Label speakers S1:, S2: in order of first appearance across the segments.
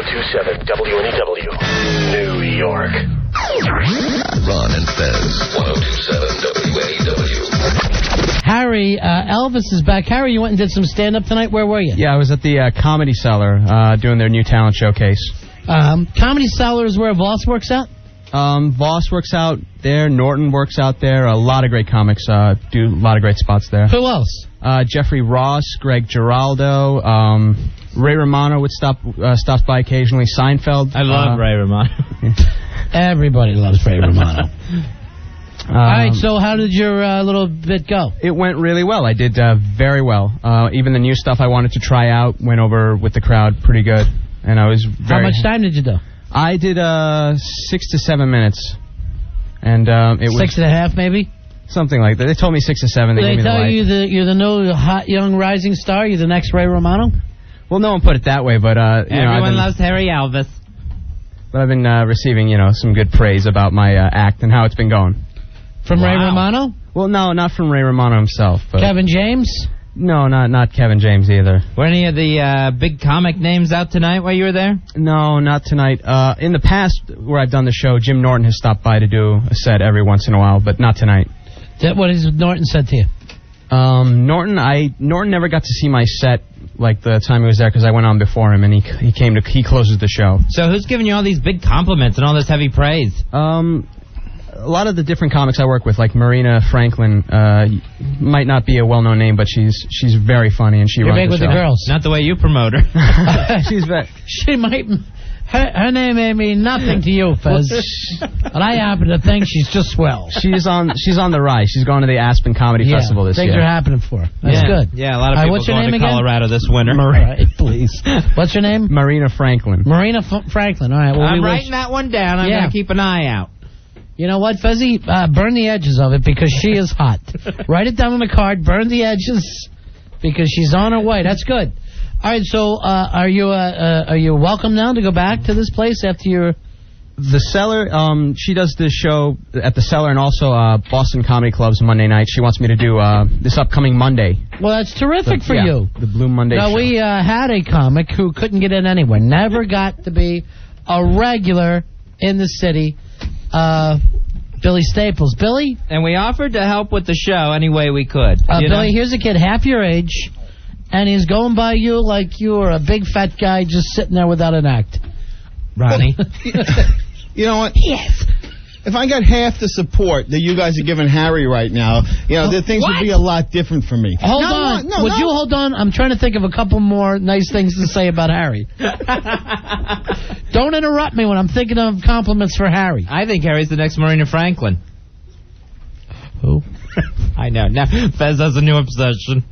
S1: 1027 WNEW, New York.
S2: Ron and Fez, 1027 WNEW.
S3: Harry, Elvis is back. Harry, you went and did some stand-up tonight. Where were you?
S4: Yeah, I was at the Comedy Cellar doing their new talent showcase.
S3: Comedy Cellar is where Voss works out?
S4: Voss works out there. Norton works out there. A lot of great comics do a lot of great spots there.
S3: Who else?
S4: Jeffrey Ross, Greg Giraldo, Ray Romano stops by occasionally. Seinfeld.
S5: I love Ray Romano.
S3: Everybody loves Ray Romano. All right, so how did your little bit go?
S4: It went really well. I did very well. Even the new stuff I wanted to try out went over with the crowd pretty good. And I was very...
S3: How much time did you do?
S4: I did 6 to 7 minutes. And it was...
S3: 6.5 maybe?
S4: Something like that. They told me 6 to 7. They
S3: Did
S4: gave me
S3: they
S4: the
S3: tell
S4: light.
S3: you you're the new hot young rising star? You're the next Ray Romano?
S4: Well, no one put it that way, but
S5: Everyone loves Harry Elvis.
S4: But I've been receiving, some good praise about my act and how it's been going.
S3: From Ray Romano?
S4: Well, no, not from Ray Romano himself. But
S3: Kevin James?
S4: No, not Kevin James either.
S5: Were any of the big comic names out tonight while you were there?
S4: No, not tonight. In the past, where I've done the show, Jim Norton has stopped by to do a set every once in a while, but not tonight.
S3: What has Norton said to you?
S4: Norton never got to see my set like the time he was there because I went on before him, and he closes the show.
S5: So who's giving you all these big compliments and all this heavy praise?
S4: A lot of the different comics I work with, like Marina Franklin, might not be a well-known name, but she's very funny, and she runs the show.
S3: You're big with the girls.
S5: Not the way you promote her.
S4: She's very...
S3: She might... Her name may mean nothing to you, Fez. But I happen to think she's just swell.
S4: She's on the rise. She's going to the Aspen Comedy Festival this year.
S3: Things are happening for her. That's good.
S5: Yeah, a lot of people
S3: what's your
S5: going
S3: name
S5: to
S3: again?
S5: Colorado this winter.
S3: All right, please. What's your name?
S4: Marina Franklin.
S3: Marina Franklin. All right. Well,
S5: I'm writing that one down. I'm going to keep an eye out.
S3: You know what, Fezzy? Burn the edges of it because she is hot. Write it down on the card. Burn the edges because she's on her way. That's good. All right, so are you welcome now to go back to this place after your...
S4: The Cellar, she does this show at the Cellar and also Boston Comedy Club's Monday night. She wants me to do this upcoming Monday.
S3: Well, that's terrific for you.
S4: The Blue Monday show.
S3: Now, we had a comic who couldn't get in anywhere. Never got to be a regular in the city. Billy Staples. Billy?
S5: And we offered to help with the show any way we could.
S3: Billy, here's a kid half your age, and he's going by you like you were a big fat guy just sitting there without an act.
S5: Ronnie?
S6: You know what?
S3: Yes.
S6: If I got half the support that you guys are giving Harry right now, the things would be a lot different for me.
S3: Hold on. Would you hold on? I'm trying to think of a couple more nice things to say about Harry. Don't interrupt me when I'm thinking of compliments for Harry.
S5: I think Harry's the next Marina Franklin.
S3: Who?
S5: I know. Now, Fez has a new obsession.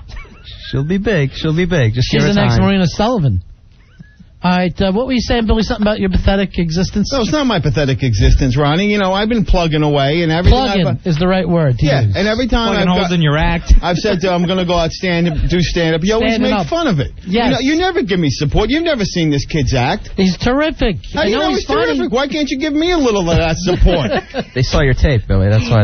S4: She'll be big. Just
S3: She's the next Marina Sullivan. All right, what were you saying, Billy? Something about your pathetic existence?
S6: No, it's not my pathetic existence, Ronnie. I've been plugging away and everything.
S3: Plugging is the right word to use.
S6: And every time
S5: Plugging holes in your act.
S6: I've said I'm going to go out do stand-up. You always make fun of it.
S3: Yes.
S6: You never give me support. You've never seen this kid's act.
S3: He's terrific.
S6: How do you know he's terrific? Why can't you give me a little of that support?
S4: They saw your tape, Billy. That's why.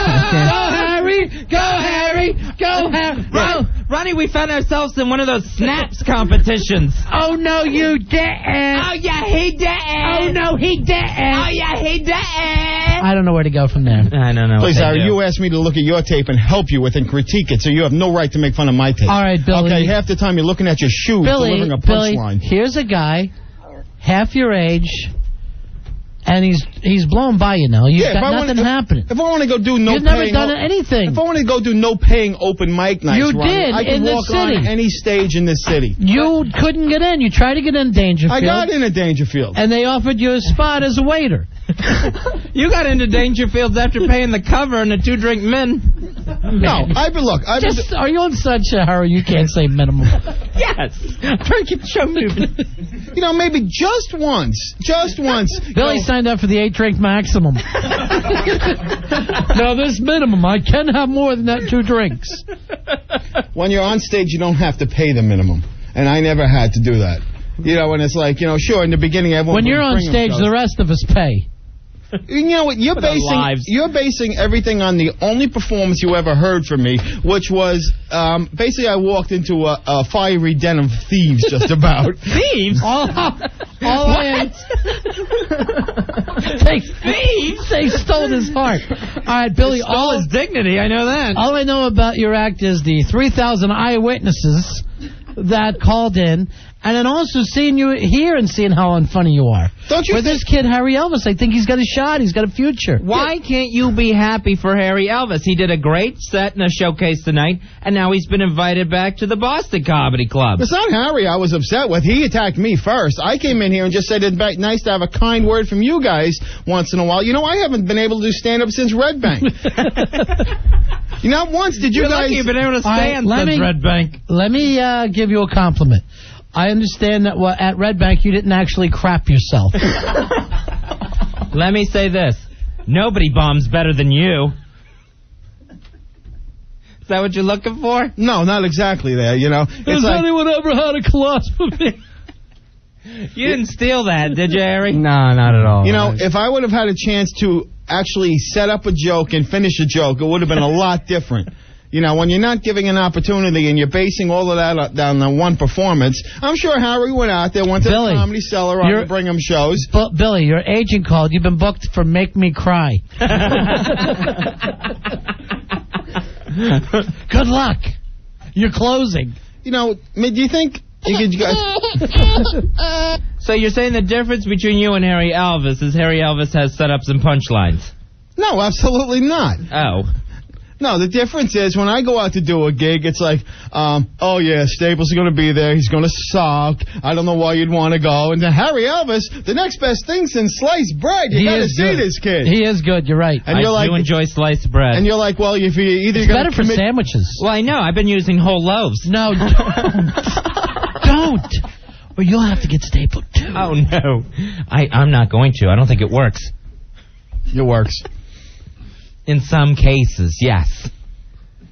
S3: Go, Harry! Go, Harry! Go, Harry!
S5: Ronnie, we found ourselves in one of those snaps competitions.
S3: Oh, no, you didn't.
S5: Oh, yeah, he didn't.
S3: Oh, no, he didn't.
S5: Oh, yeah, he didn't.
S3: I don't know where to go from there.
S5: I don't know.
S6: Please, Harry, you asked me to look at your tape and help you with and critique it, so you have no right to make fun of my tape.
S3: All right, Billy.
S6: Okay, half the time you're looking at your shoes delivering a punchline.
S3: Here's a guy, half your age, and he's blown by you now. You've got nothing happening.
S6: If I want to go do
S3: You've never done anything.
S6: If I want to go do no paying open mic nights,
S3: You
S6: Ronnie,
S3: did
S6: I can
S3: in the
S6: walk
S3: city.
S6: on any stage in this city.
S3: You couldn't get in. You tried to get in Dangerfield.
S6: I got in at Dangerfield.
S3: And they offered you a spot as a waiter.
S5: You got into Dangerfields after paying the cover and the 2-drink min.
S6: No,
S3: Are you on such a hurry you can't say minimum?
S5: Yes. I'm trying to keep the show moving.
S6: Maybe just once.
S3: Billy signed up for the 8-drink maximum. Now, this minimum, I can have more than that 2 drinks.
S6: When you're on stage, you don't have to pay the minimum. And I never had to do that. When it's like, sure, in the beginning, everyone
S3: When you're on stage, the rest of us pay.
S6: You know what? You're basing everything on the only performance you ever heard from me, which was basically I walked into a fiery den of thieves, just about.
S5: Thieves?
S3: They stole his heart. All right, Billy.
S5: Stole his dignity. I know that.
S3: All I know about your act is the 3,000 eyewitnesses that called in, and then also seeing you here and seeing how unfunny you are.
S6: Don't you?
S3: With this kid Harry Elvis, I think he's got a shot. He's got a future.
S5: Why can't you be happy for Harry Elvis? He did a great set in a showcase tonight, and now he's been invited back to the Boston Comedy Club.
S6: It's not Harry I was upset with. He attacked me first. I came in here and just said it'd be nice to have a kind word from you guys once in a while. You know, I haven't been able to do stand-up since Red Bank. You know, once did you
S5: You're
S6: guys...
S5: lucky you've been able to stand since Red Bank.
S3: Let me give you a compliment. I understand that at Red Bank you didn't actually crap yourself.
S5: Let me say this. Nobody bombs better than you. Is that what you're looking for?
S6: No, not exactly there, you know.
S3: Has anyone ever had a colostomy?
S5: You didn't steal that, did you, Harry?
S4: No, not at all.
S6: You know, if I would have had a chance to actually set up a joke and finish a joke, it would have been a lot different. You know, when you're not giving an opportunity and you're basing all of that down on one performance, I'm sure Harry went out there, went to the Comedy Cellar on the Brigham shows.
S3: Billy, your agent called. You've been booked for Make Me Cry. Good luck. You're closing.
S6: You know, do you think you guys...
S5: So you're saying the difference between you and Harry Elvis is Harry Elvis has setups and punchlines?
S6: No, absolutely not.
S5: Oh.
S6: No, the difference is when I go out to do a gig, it's like, oh yeah, Staples is going to be there. He's going to suck. I don't know why you'd want to go. And then Harry Elvis, the next best thing since sliced bread. You got to see this kid.
S3: He is good. You're right.
S6: And
S5: I do enjoy sliced bread.
S6: And you're like, well, if you either
S3: it's better for sandwiches.
S5: Well, I know. I've been using whole loaves.
S3: No, don't. Or you'll have to get stapled too.
S5: Oh no, I'm not going to. I don't think it works.
S6: It works.
S5: In some cases, yes.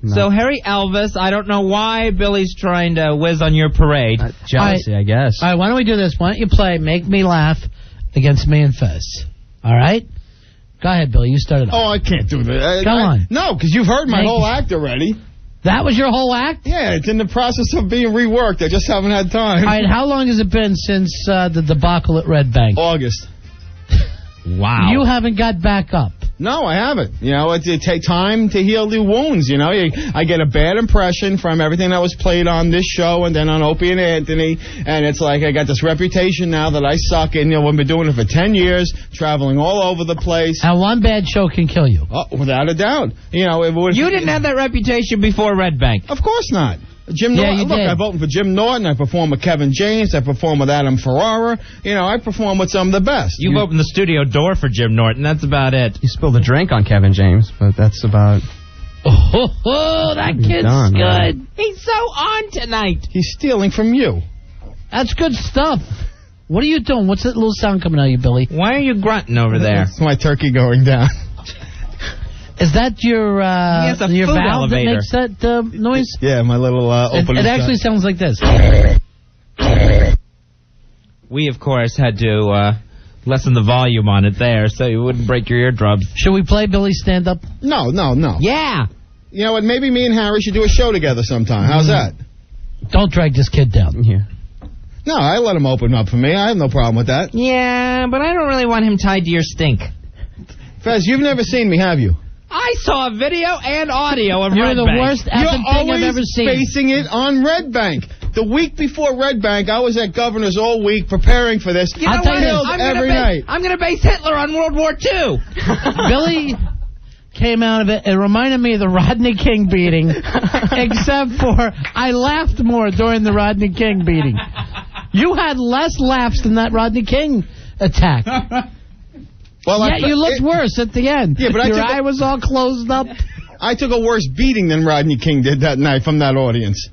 S4: No.
S5: So, Harry Elvis, I don't know why Billy's trying to whiz on your parade.
S4: Jealousy, I guess.
S3: All right, why don't we do this? Why don't you play Make Me Laugh against me and Fez? All right? Go ahead, Billy. You started off.
S6: Oh, I can't do that.
S3: Come on.
S6: No, because you've heard my whole act already.
S3: That was your whole act?
S6: Yeah, it's in the process of being reworked. I just haven't had time.
S3: All right, how long has it been since the debacle at Red Bank?
S6: August.
S5: Wow.
S3: You haven't got back up.
S6: No, I haven't. You know, it takes time to heal the wounds, you know. I get a bad impression from everything that was played on this show and then on Opie and Anthony, and it's like I got this reputation now that I suck, and, you know, I've been doing it for 10 years, traveling all over the place.
S3: And one bad show can kill you.
S6: Oh, without a doubt. You know,
S5: you didn't have that reputation before Red Bank.
S6: Of course not. Jim
S3: Yeah,
S6: Norton. Look, I voted for Jim Norton. I performed with Kevin James. I performed with Adam Ferrara. You know, I perform with some of the best.
S5: You've opened the studio door for Jim Norton. That's about it.
S4: You spilled a drink on Kevin James, but that's about...
S3: Oh, that kid's good.
S5: He's so on tonight.
S6: He's stealing from you.
S3: That's good stuff. What are you doing? What's that little sound coming out of you, Billy?
S5: Why are you grunting over there?
S6: It's my turkey going down.
S3: Is that your
S5: has a
S3: your
S5: food
S3: valve
S5: elevator.
S3: that makes that noise?
S6: Yeah, my little opening.
S3: It actually sounds like this.
S5: We, of course, had to lessen the volume on it there so you wouldn't break your eardrums.
S3: Should we play Billy's stand-up?
S6: No.
S5: Yeah.
S6: You know what? Maybe me and Harry should do a show together sometime. How's that?
S3: Don't drag this kid down.
S4: Yeah.
S6: No, I let him open up for me. I have no problem with that.
S5: Yeah, but I don't really want him tied to your stink.
S6: Fez, you've never seen me, have you?
S5: I saw video and audio of
S3: You're
S5: Red
S3: the
S5: Bank.
S3: worst
S6: You're
S3: effing thing I've
S6: always
S3: ever seen.
S6: basing it on Red Bank. The week before Red Bank, I was at Governor's all week preparing for this.
S5: You know
S3: I'll tell you
S5: what?
S3: this.
S6: Every night.
S5: I'm going to base Hitler on World War II.
S3: Billy came out of it. It reminded me of the Rodney King beating, except for I laughed more during the Rodney King beating. You had less laughs than that Rodney King attack.
S6: Well,
S3: Yeah, you looked worse at the end.
S6: Yeah, but
S3: your eye was all closed up.
S6: I took a worse beating than Rodney King did that night from that audience.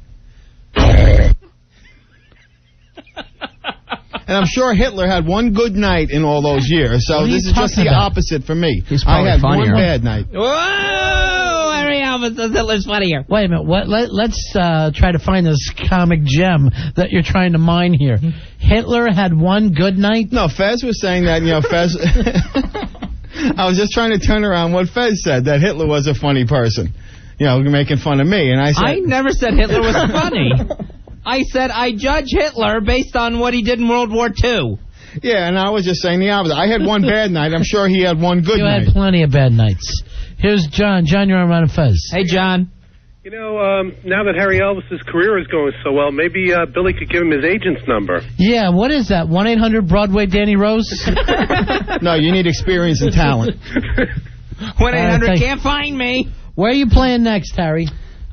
S6: And I'm sure Hitler had one good night in all those years, so
S3: What are you
S6: this is just
S3: talking
S6: the
S3: about?
S6: opposite for me.
S4: He's
S6: I
S4: probably
S6: had
S4: funnier.
S6: one bad night.
S5: Whoa! Harry Elvis says Hitler's funnier.
S3: Wait a minute. Let's try to find this comic gem that you're trying to mine here. Hitler had one good night?
S6: No, Fez was saying that, you know, Fez... I was just trying to turn around what Fez said, that Hitler was a funny person. You know, making fun of me. And I said...
S5: I never said Hitler was funny. I said I judge Hitler based on what he did in World War II.
S6: Yeah, and I was just saying the opposite. I had one bad night. I'm sure he had one good night.
S3: You had plenty of bad nights. Here's John. John, you're on Ron and Fez.
S5: Hey, John.
S7: You know, now that Harry Elvis's career is going so well, maybe Billy could give him his agent's number.
S3: Yeah, what is that? 1-800-Broadway Danny Rose?
S6: No, you need experience and talent.
S5: 1-800 can't find me.
S3: Where are you playing next, Harry?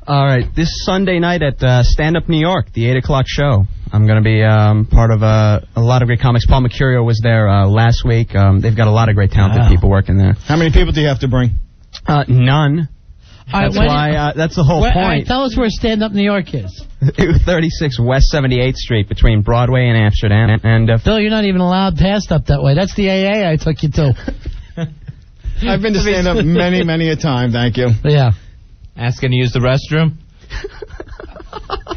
S4: All right, this Sunday night at Stand Up New York, the 8 o'clock show. I'm going to be part of a lot of great comics. Paul Mercurio was there last week. They've got a lot of great talented people working there.
S6: How many people do you have to bring?
S4: None.
S3: That's
S4: why. That's the whole point.
S3: All right, tell us where Stand Up New York is.
S4: 36 West 78th Street between Broadway and Amsterdam. And
S3: Bill, you're not even allowed past up that way. That's the AA I took you to.
S6: I've been to Stand Up many, many a time. Thank you.
S3: Yeah.
S5: Asking to use the restroom?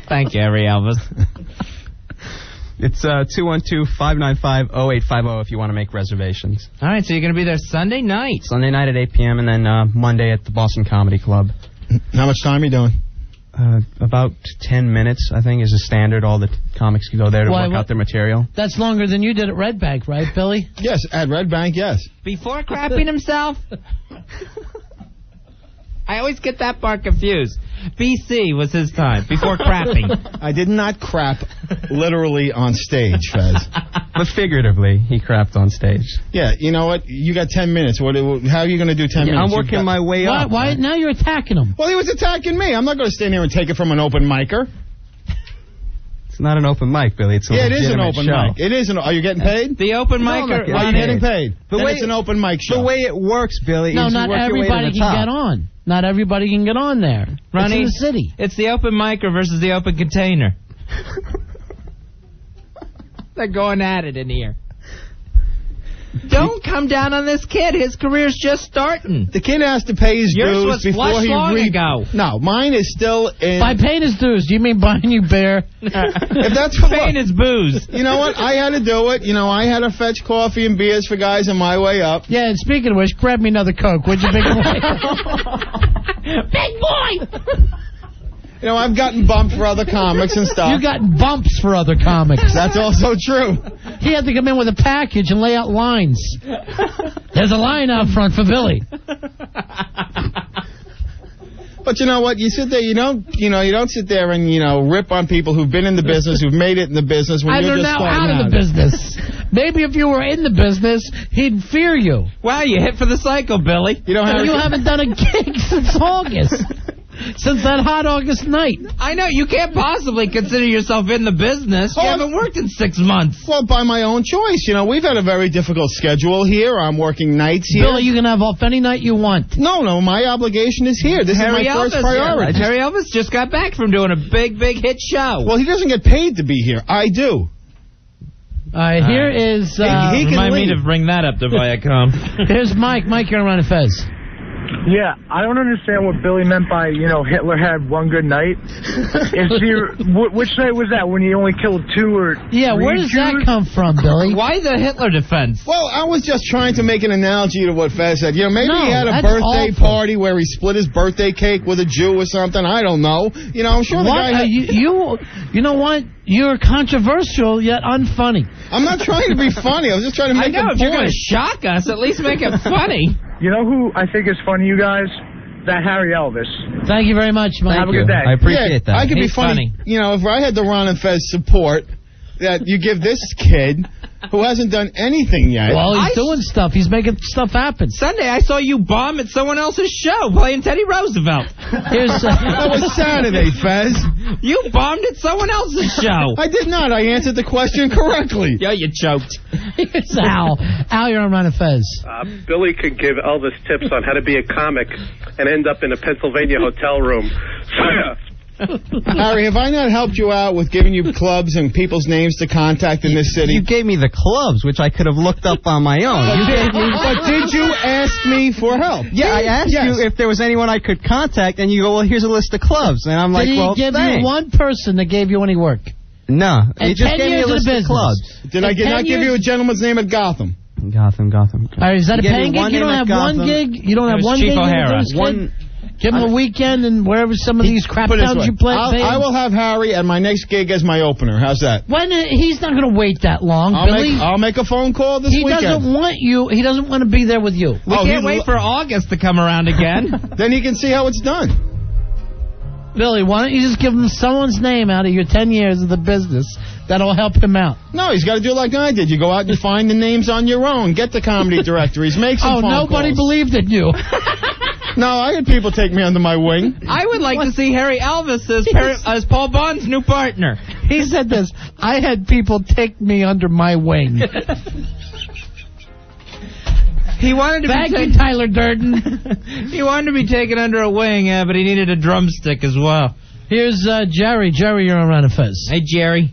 S5: Thank you, Harry Elvis.
S4: It's 212-595-0850 if you want to make reservations.
S5: All right, so you're going to be there Sunday night.
S4: Sunday night at 8 p.m. and then Monday at the Boston Comedy Club.
S6: How much time are you doing?
S4: About 10 minutes, I think, is the standard. All the comics can go there to work out their material.
S3: That's longer than you did at Red Bank, right, Billy?
S6: Yes, at Red Bank, yes.
S5: Before crapping himself? I always get that part confused. BC was his time, before crapping.
S6: I did not crap literally on stage, Fez.
S4: But figuratively, he crapped on stage.
S6: Yeah, you know what? You got 10 minutes. How are you going to do 10 minutes?
S4: I'm working my way up.
S3: Why? Now you're attacking him.
S6: Well, he was attacking me. I'm not going to stand here and take it from an open micer.
S4: It's not an open mic, Billy. It's a
S6: it is an open
S4: show.
S6: mic. It is an. Are you getting paid?
S5: The open micer.
S6: Are you getting paid? It's an open mic show.
S4: The way it works, Billy.
S3: No,
S4: is
S3: not everybody can get on. Not everybody can get on there.
S5: Ronnie,
S3: it's in the city.
S5: It's the open micer versus the open container. They're going at it in here. Don't come down on this kid. His career's just starting.
S6: The kid has to pay his
S5: Yours
S6: dues
S5: was
S6: before he
S5: long ago.
S6: No, mine is still in.
S3: By paying his dues, do you mean buying you beer?
S6: If that's what,
S5: paying his booze.
S6: You know what? I had to do it. You know, I had to fetch coffee and beers for guys on my way up.
S3: Yeah, and speaking of which, grab me another Coke, would you, big boy? Big boy!
S6: You know, I've gotten bumped for other comics and stuff.
S3: You got bumps for other comics.
S6: That's also true.
S3: He had to come in with a package and lay out lines. There's a line out front for Billy.
S6: But you know what? You sit there, you don't sit there and, rip on people who've been in the business, who've made it in the business when
S3: and
S6: you're
S3: they're
S6: just
S3: now
S6: starting
S3: out of the business. Maybe if you were in the business, he'd fear you.
S5: Wow, you hit for the cycle, Billy.
S6: You
S3: haven't done a gig since August. Since that hot August night.
S5: I know, you can't possibly consider yourself in the business. You haven't worked in 6 months.
S6: Well, by my own choice. We've had a very difficult schedule here. I'm working nights here.
S3: Billy, you can have off any night you want.
S6: No, my obligation is here. This is my first priority.
S5: Yeah, Harry Elvis just got back from doing a big, big hit show.
S6: Well, he doesn't get paid to be here. I do.
S3: All right, here is...
S5: he can remind me to bring that up to Viacom.
S3: Here's Mike. Mike, you're on Fez.
S8: Yeah, I don't understand what Billy meant by, Hitler had one good night. Which night was that, when he only killed 2 or 3
S3: Yeah, where does that come from, Billy?
S5: Why the Hitler defense?
S6: Well, I was just trying to make an analogy to what Fez said. Maybe he had a
S3: that's
S6: birthday
S3: awful.
S6: party where he split his birthday cake with a Jew or something. I don't know. I'm sure the guy...
S3: You know what? You're controversial, yet unfunny.
S6: I'm not trying to be funny. I was just trying to make a point.
S5: If you're going to shock us, at least make it funny.
S8: You know who I think is funny, you guys? That Harry Elvis.
S3: Thank you very much, Mike.
S8: Have a good day.
S4: I appreciate that.
S6: I could be funny. If I had the Ron and Fez support that you give this kid who hasn't done anything yet.
S3: Well, he's doing stuff. He's making stuff happen.
S5: Sunday, I saw you bomb at someone else's show playing Teddy Roosevelt.
S6: That was Saturday, Fez.
S5: You bombed at someone else's show.
S6: I did not. I answered the question correctly.
S5: Yeah, you choked.
S3: Here's Al. Al, you're on Ron and Fez.
S7: Billy could give Elvis tips on how to be a comic and end up in a Pennsylvania hotel room.
S6: Harry, have I not helped you out with giving you clubs and people's names to contact in this city?
S4: You gave me the clubs, which I could have looked up on my own.
S6: But did you ask me for help?
S4: Yeah, I asked you if there was anyone I could contact, and you go, well, here's a list of clubs. And I'm like,
S3: Did he give you one person that gave you any work?
S4: No.
S3: And
S4: He just
S3: 10
S4: gave me
S3: years
S4: a
S3: of
S4: list
S3: the
S4: of
S3: business.
S4: clubs.
S6: Did I not give you a gentleman's name at Gotham?
S4: Gotham.
S3: All right, is that a
S4: Give me
S3: paying gig?
S4: one
S3: You don't
S4: name
S3: have
S4: at
S3: one
S4: Gotham.
S3: gig? You don't
S5: It
S3: have
S5: was
S3: one
S5: Chief
S3: gig?
S5: O'Hara.
S3: Give him a weekend and wherever some of these crap
S6: Put it this
S3: towns
S6: way.
S3: you play.
S6: I will have Harry at my next gig as my opener. How's that?
S3: When he's not going to wait that long, Billy.
S6: I'll make a phone call this weekend.
S3: He doesn't want you. He doesn't want to be there with you.
S5: We can't wait for August to come around again.
S6: Then he can see how it's done.
S3: Billy, why don't you just give him someone's name out of your 10 years of the business that'll help him out?
S6: No, he's got to do like I did. You go out and find the names on your own. Get the comedy directories. Make some phone
S3: nobody
S6: calls.
S3: believed in you.
S6: No, I had people take me under my wing.
S5: I would like to see Harry Elvis as Paul Bond's new partner.
S3: He said this, I had people take me under my wing.
S5: He wanted to
S3: Thank
S5: be
S3: you, Tyler Durden.
S5: He wanted to be taken under a wing, but he needed a drumstick as well.
S3: Here's Jerry. Jerry, you're on Ron and Fez.
S5: Hey, Jerry.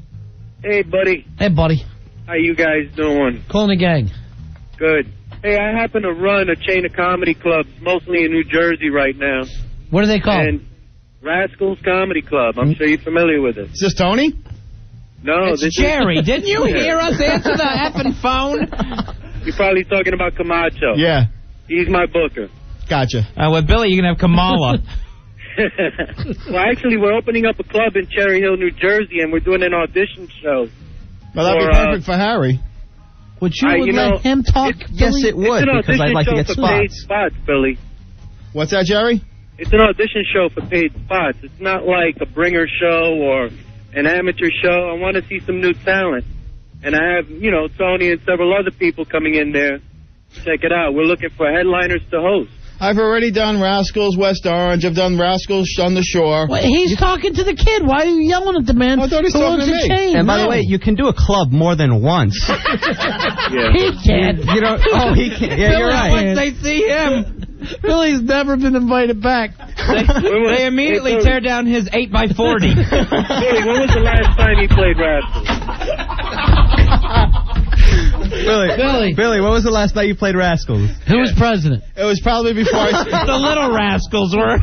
S7: Hey, buddy.
S3: Hey, buddy.
S7: How you guys doing?
S3: Calling the gang.
S7: Good. Hey, I happen to run a chain of comedy clubs, mostly in New Jersey right now.
S3: What are they called?
S7: And Rascals Comedy Club. I'm sure you're familiar with it.
S6: Is this Tony?
S7: No,
S5: It's
S7: this
S5: Jerry.
S7: is...
S5: Didn't you hear us answer the effing phone?
S7: You're probably talking about Camacho.
S6: Yeah.
S7: He's my booker.
S6: Gotcha.
S5: With Billy, you can have Kamala.
S7: Well, actually, we're opening up a club in Cherry Hill, New Jersey, and we're doing an audition show.
S6: Well, that'd be perfect for Harry.
S3: Would you let him talk?
S4: Yes, it would,
S7: it's an
S4: because I'd like to get
S7: audition show for paid
S4: spots.
S7: spots, Billy.
S6: What's that, Jerry?
S7: It's an audition show for paid spots. It's not like a bringer show or an amateur show. I want to see some new talent. And I have, Tony and several other people coming in there. Check it out. We're looking for headliners to host.
S6: I've already done Rascals West Orange. I've done Rascals on the Shore.
S3: Well, he's talking to the kid. Why are you yelling at the man?
S6: I thought he was
S3: who
S6: talking
S3: owns
S6: to
S3: the
S6: me.
S3: chain?
S4: And by the
S3: No.
S4: way, you can do a club more than once.
S7: Yeah.
S3: He can't.
S4: You don't. Oh, he can't. Yeah, you're right.
S5: Once they see him,
S3: Billy's never been invited back.
S5: they immediately tear down his 8x40.
S7: Billy, when was the last time you played Rascals?
S4: Billy, when was the last night you played Rascals?
S3: Who was president?
S6: It was probably before I...
S5: The little rascals were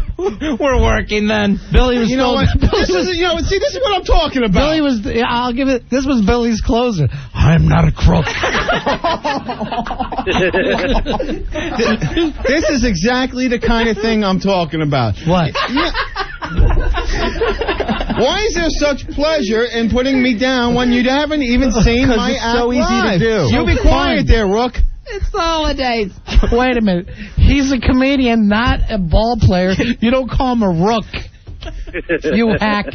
S5: working then.
S3: Billy was.
S6: You know what? This is what I'm talking about.
S3: Billy was. I'll give it. This was Billy's closer. I'm not a crook.
S6: This is exactly the kind of thing I'm talking about.
S3: What?
S6: Why is there such pleasure in putting me down when you haven't even seen my
S4: it's
S6: act
S4: so easy to
S6: live?
S4: do.
S6: You be
S3: So
S6: quiet
S3: fun.
S6: there, Rook.
S5: It's the holidays.
S3: Wait a minute. He's a comedian, not a ball player. You don't call him a rook. You hack.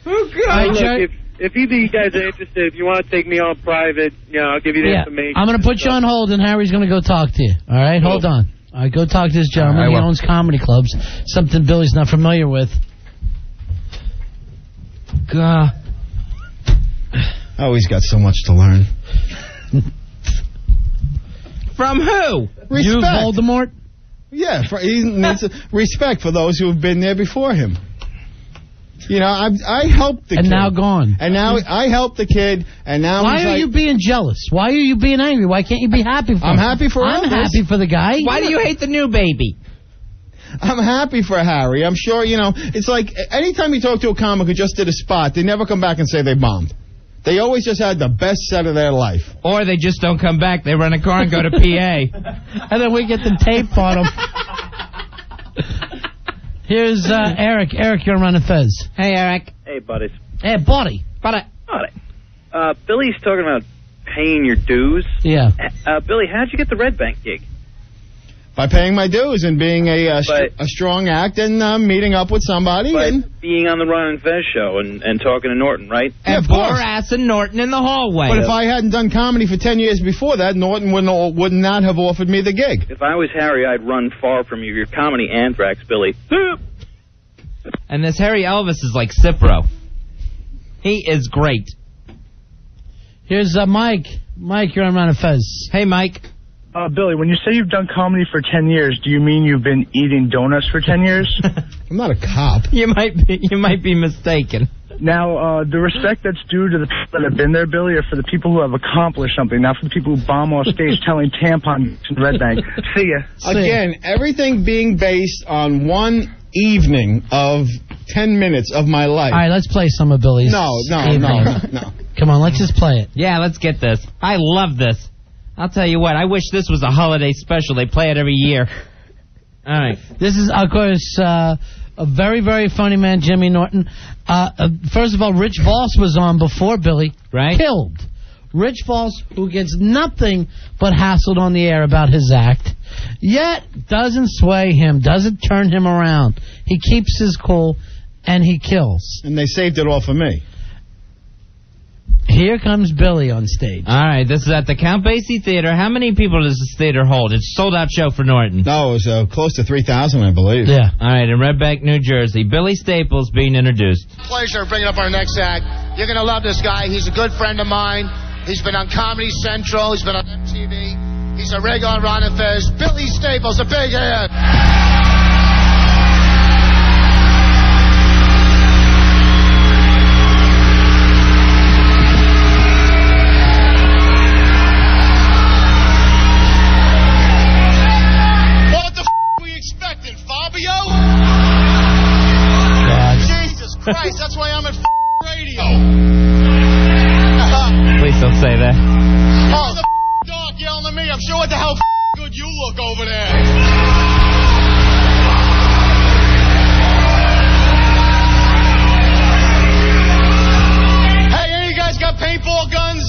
S5: Oh, God.
S3: All right,
S7: Look,
S3: Jerry.
S7: if either of you guys are interested, if you want to take me on private, I'll give you the information.
S3: I'm going to put you on hold, and Harry's going to go talk to you. All right? Hold on. All right, go talk to this gentleman.
S4: I
S3: He
S4: will.
S3: owns comedy clubs, something Billy's not familiar with.
S5: God.
S6: Oh, he's got so much to learn.
S5: From who?
S3: You,
S6: Respect.
S3: Voldemort?
S6: Yeah, he needs respect for those who have been there before him. I helped the kid.
S3: And now gone.
S6: And now I helped the kid, and now
S3: Why
S6: he's
S3: are
S6: like,
S3: you being jealous? Why are you being angry? Why can't you be happy for him?
S6: I'm happy for
S3: I'm
S6: Elvis.
S3: happy for the guy.
S5: Why do you hate the new baby?
S6: I'm happy for Harry. I'm sure, it's like anytime you talk to a comic who just did a spot, they never come back and say they bombed. They always just had the best set of their life.
S5: Or they just don't come back. They rent a car and go to PA.
S3: And then we get the tape on him. Here's Eric. Eric, you're on Fez.
S5: Hey, Eric.
S9: Hey, buddies.
S3: Hey, buddy.
S9: Billy's talking about paying your dues.
S3: Yeah.
S9: Billy, how'd you get the Red Bank gig?
S6: By paying my dues and being a strong act and meeting up with somebody.
S9: By being on the Ron and Fez show and talking to Norton, right?
S6: Yeah,
S5: And
S6: of course.
S5: Boras and Norton in the hallway.
S6: But if I hadn't done comedy for 10 years before that, Norton would not have offered me the gig.
S9: If I was Harry, I'd run far from you. Your comedy anthrax, Billy.
S5: And this Harry Elvis is like Cipro. He is great.
S3: Here's Mike. Mike, you're on Ron and Fez.
S5: Hey, Mike.
S8: Billy, when you say you've done comedy for 10 years, do you mean you've been eating donuts for 10 years?
S6: I'm not a cop.
S5: You might be mistaken.
S8: Now, the respect that's due to the people that have been there, Billy, are for the people who have accomplished something, not for the people who bomb off stage telling tampon in Red Bank. See ya.
S6: Again, everything being based on one evening of 10 minutes of my life.
S3: All right, let's play some of Billy's.
S6: No.
S3: Come on, let's just play it.
S5: Yeah, let's get this. I love this. I'll tell you what, I wish this was a holiday special. They play it every year. All right.
S3: This is, of course, a very, very funny man, Jimmy Norton. First of all, Rich Voss was on before Billy.
S5: Right.
S3: Killed. Rich Voss, who gets nothing but hassled on the air about his act, yet doesn't sway him, doesn't turn him around. He keeps his cool, and he kills.
S6: And they saved it all for me.
S3: Here comes Billy on stage.
S5: All right, this is at the Count Basie Theater. How many people does this theater hold? It's a sold-out show for Norton.
S6: No, it was close to 3,000, I believe.
S3: Yeah.
S5: All right, in Red Bank, New Jersey. Billy Staples being introduced.
S10: Pleasure bringing up our next act. You're going to love this guy. He's a good friend of mine. He's been on Comedy Central. He's been on MTV. He's a regular on Ron and Fez. Billy Staples, a big hand. What the were you expecting, Fabio?
S3: God.
S10: Jesus Christ, that's why I'm at radio.
S5: Please don't say that.
S10: Oh, the dog yelling at me. I'm sure what the hell good you look over there. Hey, any of you guys got paintball guns?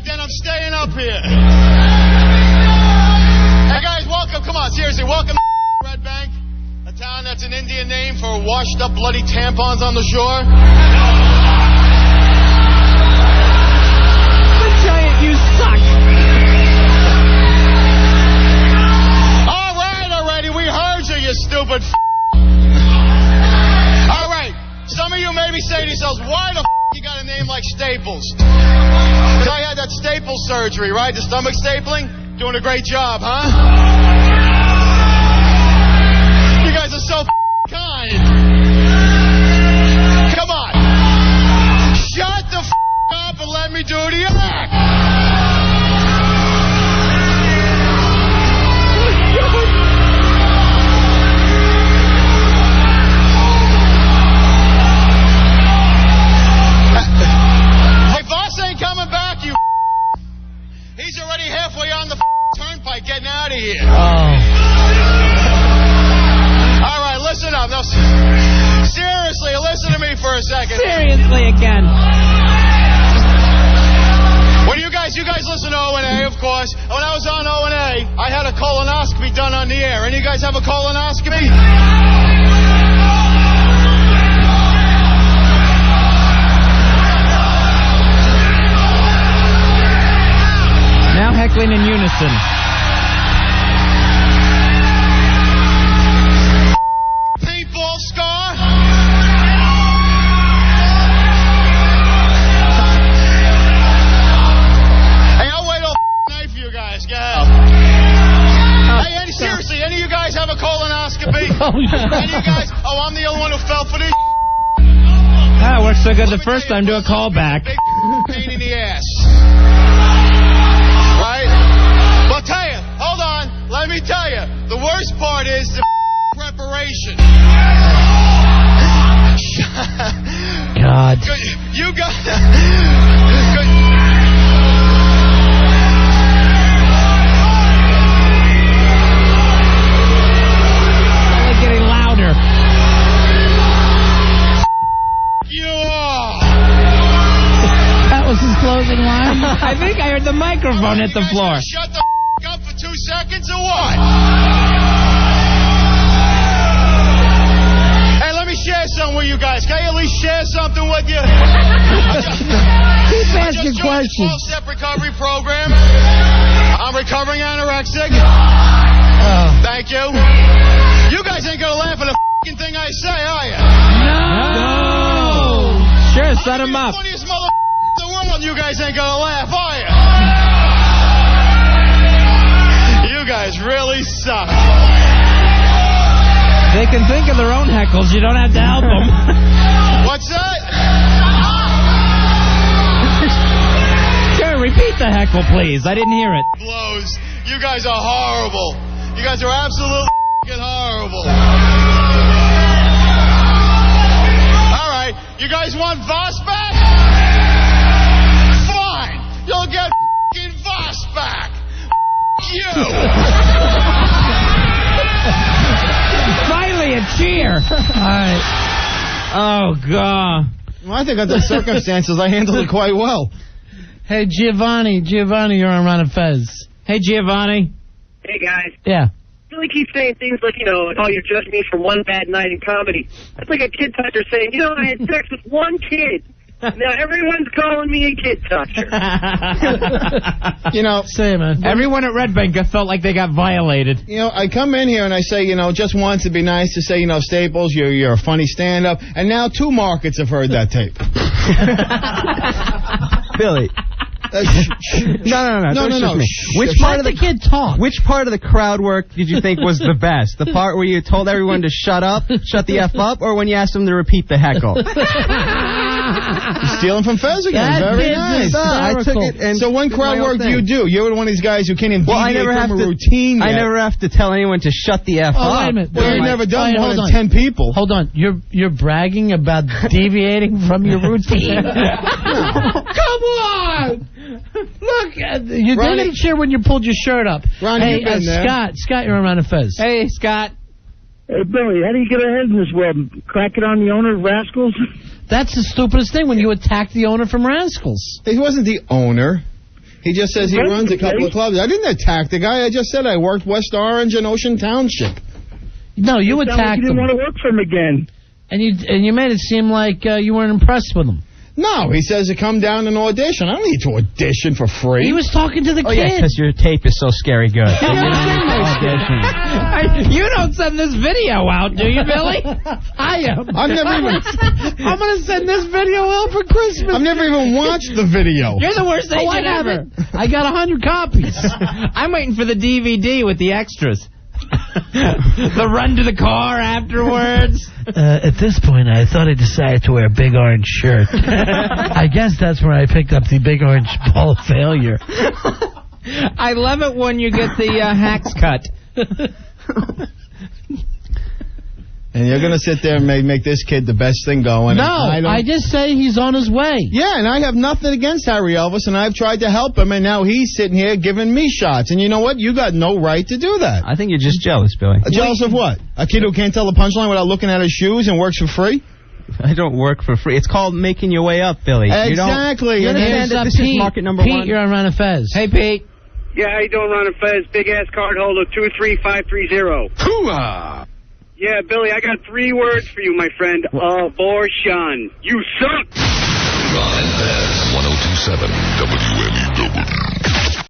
S10: Then I'm staying up here. Hey, guys, welcome. Come on, seriously, welcome to Red Bank, a town that's an Indian name for washed up bloody tampons on the shore.
S5: Giant, you suck.
S10: All right, already, we heard you, you stupid All right, some of you maybe say to yourselves, why the you got a name like Staples? Because I had that staple surgery, right? The stomach stapling? Doing a great job, huh? You guys are so kind. Come on. Shut the up and let me do the act. Hey, boss ain't coming back, you. He's already halfway on the turnpike getting out of here.
S3: Oh.
S10: All right, listen up. Now, seriously, listen to me for a second.
S5: Seriously again.
S10: When you guys listen to O&A, of course. When I was on O&A, I had a colonoscopy done on the air. Any of you guys have a colonoscopy?
S5: Now heckling in unison.
S10: Paintball scar? Hey, I'll wait all night for you guys. Go ahead. Hey, seriously, any of you guys have a colonoscopy? Any of you guys? Oh, I'm the only one who fell for this.
S5: Ah, it worked so good the first time. Do a call back.
S10: Big pain in the ass. Right? Well, tell you, hold on. Let me tell you, the worst part is the preparation.
S3: God.
S10: You got.
S5: Only getting louder.
S10: You are.
S3: That was his closing line?
S5: I think I heard the microphone hit the floor.
S10: Shut the up for 2 seconds or what? Hey, let me share something with you guys. Can I at least share something with you?
S3: Keep asking questions.
S10: 12-step recovery program. I'm recovering anorexic. Thank you. You guys ain't gonna laugh at a f***ing thing I say, are you?
S5: No. Sure, set him up.
S10: I'm the funniest mother in the world. You guys ain't gonna laugh, are you? You guys really suck.
S5: They can think of their own heckles. You don't have to help them.
S10: What's that?
S5: Sure, repeat the heckle, please. I didn't hear it.
S10: Blows. You guys are horrible. You guys are absolutely horrible. All right. You guys want Voss back? Fine. You'll get f***ing Voss back. You.
S5: Finally, a cheer.
S3: All right.
S5: Oh, God.
S6: Well, I think under the circumstances, I handled it quite well.
S3: Hey, Giovanni, you're on Ron and Fez.
S5: Hey, Giovanni.
S7: Hey, guys.
S3: Yeah.
S7: Billy keeps saying things like, oh, you're judging me for one bad night in comedy. That's like a kid toucher saying, I had sex with one kid. Now everyone's calling me a kid toucher.
S3: Say, man.
S5: Everyone at Red Bank felt like they got violated.
S6: I come in here and I say, just once it'd be nice to say, Staples, you're a funny stand-up. And now 2 markets have heard that tape.
S4: Billy. No.
S3: Which part of the kid talk?
S4: Which part of the crowd work did you think was the best? The part where you told everyone to shut up, shut the F up, or when you asked them to repeat the heckle?
S6: Stealing from Fez again.
S3: That
S6: Very
S3: kid's
S6: nice.
S4: I took it and
S6: so what crowd work do you do? You're one of these guys who can't even deviate from a routine yet.
S4: I never have to tell anyone to shut the F up.
S3: Wait a minute.
S6: Well, you've never done more than 10 people.
S3: Hold on. You're bragging about deviating from your routine. Come on! Look, you didn't cheer when you pulled your shirt up.
S6: Ron,
S3: hey,
S6: you've been there.
S3: Scott, you're on Ron and Fez.
S5: Hey, Scott.
S8: Hey, Billy, how do you get ahead in this world? Cracking on the owner, rascals?
S3: That's the stupidest thing when you attack the owner from Rascals.
S6: He wasn't the owner. He just says he runs a couple of clubs. I didn't attack the guy. I just said I worked West Orange and Ocean Township.
S3: No, you attacked
S8: him. You didn't want to work for him again.
S3: And you made it seem like you weren't impressed with him.
S6: No, he says to come down and audition. I don't need to audition for free.
S3: He was talking to the kid.
S4: Yeah, because your tape is so scary good.
S5: You don't send this video out, do you, Billy?
S3: I am.
S6: I'm going
S3: to send this video out for Christmas.
S6: I've never even watched the video.
S5: You're the worst agent ever.
S3: I got 100 copies.
S5: I'm waiting for the DVD with the extras. The run to the car afterwards.
S3: At this point, I thought I decided to wear a big orange shirt. I guess that's where I picked up the big orange ball of failure.
S5: I love it when you get the hacks cut.
S6: And you're going to sit there and make this kid the best thing going.
S3: No, I just say he's on his way.
S6: Yeah, and I have nothing against Harry Elvis, and I've tried to help him, and now he's sitting here giving me shots. And you know what? You got no right to do that.
S4: I think you're just jealous, Billy.
S6: Jealous of what? A kid who can't tell the punchline without looking at his shoes and works for free?
S4: I don't work for free. It's called making your way up, Billy.
S6: Exactly.
S4: You understand that this is market number 1?
S3: Pete, you're on Ron and Fez.
S5: Hey, Pete.
S7: Yeah, how you doing, Ron and Fez? Big ass card holder 23530.
S1: Hooah!
S7: Yeah, Billy, I got 3 words for you, my friend. Abortion. You suck.
S2: Ron and Fez, 102.7 WA.